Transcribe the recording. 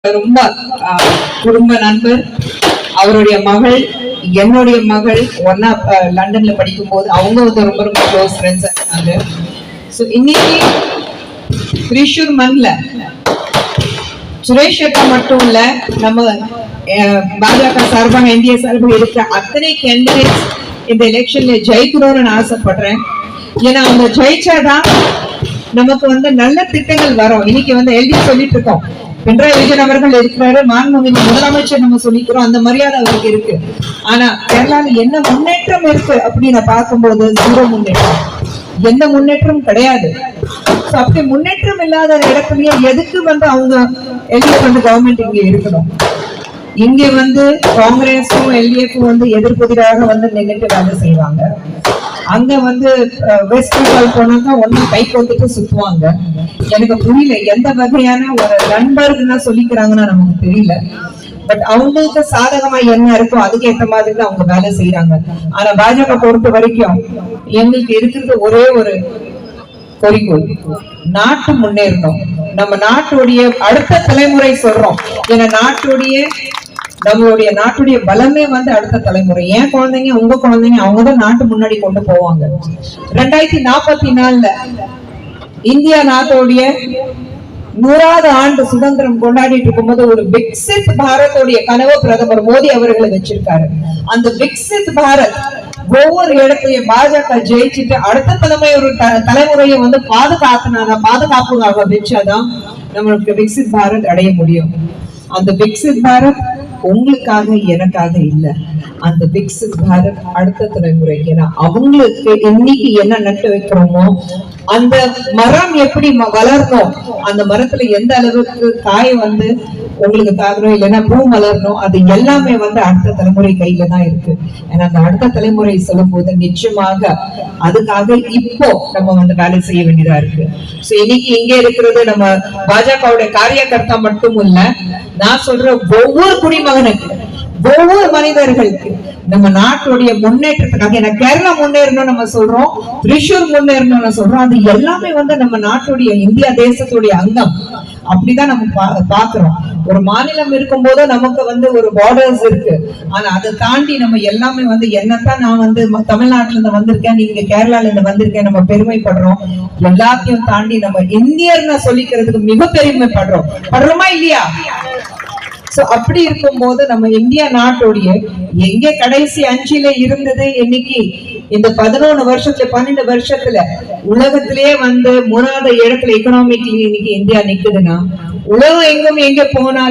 ரொம்ப குடும்ப நண்பர். அவருடைய மகள் என்னுடைய மகள் ஒன்னா லண்டன்ல படிக்கும் போது அவங்க வந்து ரொம்ப ரொம்ப க்ளோஸ் ஃப்ரெண்ட்ஸா இருக்காங்க. ஸோ இன்னைக்கு திரிஷூர் மண்ல சுரேஷ் அக்கா மட்டும் இல்ல, நம்ம பாஜக சார்பாக இந்திய சார்பாக இருக்கிற அத்தனை கேண்டிடேட்ஸ் இந்த எலெக்ஷன்ல ஜெயிக்கணும்னு நான் ஆசைப்படுறேன். ஏன்னா அவங்க ஜெயிச்சாதான் நமக்கு வந்து நல்ல திட்டங்கள் வரும். இன்னைக்கு வந்து எழுதி சொல்லிட்டு இருக்கோம், பினராயி விஜயன் அவர்கள் இருக்கிறாரு, மாண்புமிகு முதலமைச்சர் நம்ம சொல்லிக்கிறோம், அந்த மரியாதை அவருக்கு இருக்கு. ஆனா கேரளால என்ன முன்னேற்றம் இருக்கு அப்படின்னு பார்க்கும்போது ஜீரோ முன்னேற்றம், எந்த முன்னேற்றம் கிடையாது. அப்படி முன்னேற்றம் இல்லாத இடத்துலயே எதுக்கு வந்து அவங்க எல்டிஎஃப் வந்து கவர்மெண்ட் இங்க இருக்கணும்? இங்க வந்து காங்கிரஸும் எல்டிஎஃப் வந்து எதிர்ப்புதிராக வந்து நின்றுட்டு வேலை செய்வாங்க. அங்க வந்து வெஸ்ட் பெங்கால் போனாக்கா ஒன்னு கை கொண்டுட்டு சுத்துவாங்க. எனக்கு புரியல எந்த வகையான ஒரு நண்பர்கள் சொல்லிக்கிறாங்கன்னா நமக்கு தெரியல. பட் அவங்களுக்கு சாதகமா என்ன இருக்கோ அதுக்கு ஏற்ற மாதிரி தான் அவங்க வேலை செய்யறாங்க. ஆனா பாஜக பொறுத்த வரைக்கும் எங்களுக்கு இருக்கிறது ஒரே ஒரு குறிக்கோள், நாட்டு முன்னேறணும். நம்ம நாட்டுடைய அடுத்த தலைமுறை சொல்றோம். ஏன்னா நம்மளுடைய நாட்டுடைய பலமே வந்து அடுத்த தலைமுறை. ஏன் குழந்தைங்க, உங்க குழந்தைங்க, அவங்கதான் நாட்டு முன்னாடி கொண்டு போவாங்க. 2044 இந்தியா நாட்டோடைய 100வது ஆண்டு சுதந்திரம் கொண்டாடிட்டு இருக்கும்போது ஒரு விக்சித் பாரதோடைய கனவு பிரதமர் மோடி அவர்களை வச்சிருக்காரு. அந்த விக்சித் பாரத் ஒவ்வொரு இடத்தையும் பாஜக ஜெயிச்சுட்டு அடுத்த தலைமுறையை வந்து பாதுகாப்புக்காக வச்சாதான் நம்மளுக்கு விக்சித் பாரத் அடைய முடியும். அந்த விக்சித் பாரத் உங்களுக்காக எனக்காக இல்ல, அந்த விக்சித் பாரத் அடுத்த தலைமுறை. ஏன்னா அவங்களுக்கு இன்னைக்கு என்ன நட்டு வைக்கிறோமோ அந்த மரம் எப்படி வளரணும், அந்த மரத்துல எந்த அளவுக்கு காய் வந்து உங்களுக்கு தாக்கணும், இல்லைன்னா பூ வளரணும், அது எல்லாமே வந்து அடுத்த தலைமுறை கையில தான் இருக்கு. ஏன்னா அந்த அடுத்த தலைமுறை சொல்லும் போது நிச்சயமாக அதுக்காக இப்போ நம்ம வந்து வேலை செய்ய வேண்டியதா இருக்கு. சோ இன்னைக்கு இங்க இருக்கிறது நம்ம பாஜகவுடைய காரியகர்த்தா மட்டும் இல்ல, நான் சொல்ற ஒவ்வொரு குடிமகனுக்கு, ஒவ்வொரு மனிதர்களுக்கு நம்ம நாட்டுடைய முன்னேற்றத்துக்காக. ஏன்னா கேரளா முன்னேறணும் நம்ம சொல்றோம், திரிஷூர் முன்னேறணும் சொல்றோம், அது எல்லாமே வந்து நம்ம நாட்டுடைய இந்தியா தேசத்துடைய அங்கம். அப்படிதான் நம்ம பாக்குறோம். ஒரு மாநிலம் இருக்கும் போது நமக்கு வந்து ஒரு பார்டர்ஸ் இருக்கு. ஆனா அதை தாண்டி நம்ம எல்லாமே வந்து என்னத்தான் நான் வந்து தமிழ்நாட்டுல இருந்து வந்திருக்கேன், நீங்க கேரளால இருந்து வந்திருக்கேன், நம்ம பெருமைப்படுறோம். எல்லாத்தையும் தாண்டி நம்ம இந்தியர்னு சொல்லிக்கிறதுக்கு மிக பெருமைப்படுறோமா இல்லையா? சோ அப்படி இருக்கும் போது நம்ம இந்தியா நாட்டுடைய எங்க கடைசி 5ல இருந்தது, இன்னைக்கு இந்த 11 வருஷத்துல 12 வருஷத்துல உலகத்திலேயே வந்து 3வது இடத்துல எக்கனாமிக்லி இன்னைக்கு இந்தியா நிக்குதுன்னா, உலகம் எங்க போனால்